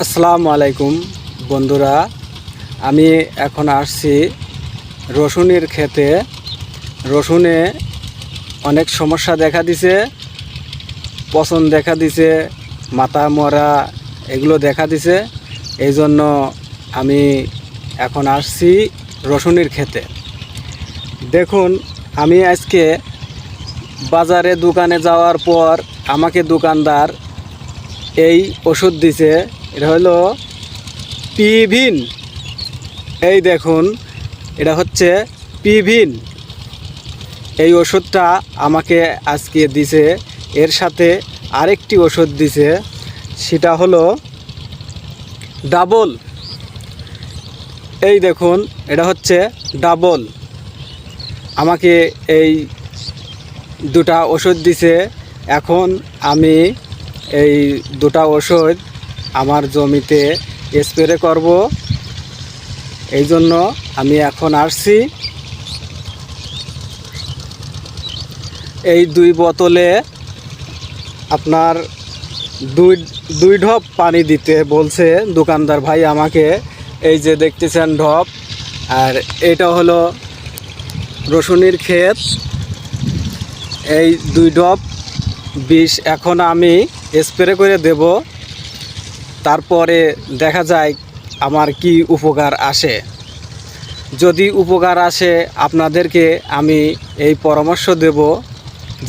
আসসালামু আলাইকুম বন্ধুরা, আমি এখন আসছি রসুনের ক্ষেতে। রসুনে অনেক সমস্যা দেখা দিছে, পচন দেখা দিছে, মাথা মরা এগুলো দেখা দিছে। এই জন্য আমি এখন আসছি রসুনের ক্ষেতে। দেখুন, আমি আজকে বাজারে দোকানে যাওয়ার পর আমাকে দোকানদার এই ওষুধ দিছে। এটা হলো পিভিন। এই দেখুন, এটা হচ্ছে পিভিন। এই ওষুধটা আমাকে আজকে দিছে। এর সাথে আরেকটি ওষুধ দিছে, সেটা হলো ডাবল। এই দেখুন, এটা হচ্ছে ডাবল। আমাকে এই দুটা ওষুধ দিছে। এখন আমি এই দুটা ওষুধ আমার জমিতে স্প্রে করব। এই জন্য আমি এখন আসছি। এই দুই বোতলে আপনার দুই ঢপ পানি দিতে বলছে দোকানদার ভাই আমাকে। এই যে দেখতেছেন ঢপ, আর এটা হলো রসুনের ক্ষেত। এই দুই ঢপ বিষ এখন আমি স্প্রে করে দেব। তারপরে দেখা যায় আমার কি উপকার আসে। যদি উপকার আসে, আপনাদেরকে আমি এই পরামর্শ দেব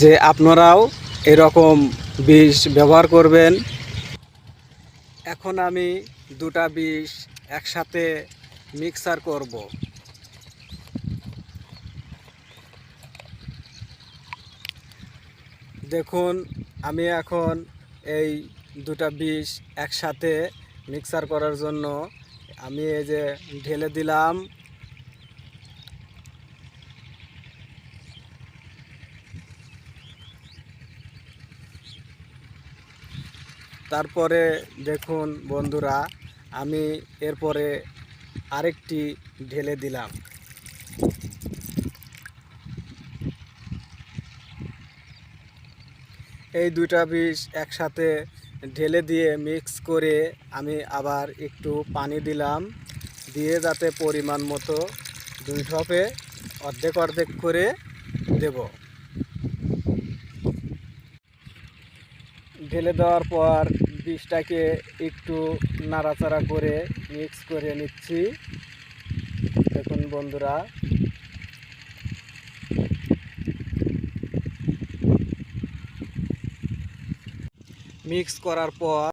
যে আপনারাও এরকম বিষ ব্যবহার করবেন। এখন আমি দুটা বিষ একসাথে মিক্সার করব। দেখুন, আমি এখন এই দুটা বিষ একসাথে মিক্সার করার জন্য আমি এই যে ঢেলে দিলাম। তারপরে দেখুন বন্ধুরা, আমি এরপরে আরেকটি ঢেলে দিলাম। এই দুইটা বিষ একসাথে ঢেলে দিয়ে মিক্স করে আমি আবার একটু পানি দিলাম, দিয়ে যাতে পরিমাণ মতো দুই ঢপে অর্ধেক অর্ধেক করে দেব। ঢেলে দেওয়ার পর বিষটাকে একটু নাড়াচাড়া করে মিক্স করে নিচ্ছি। দেখুন বন্ধুরা, মিক্স করার পর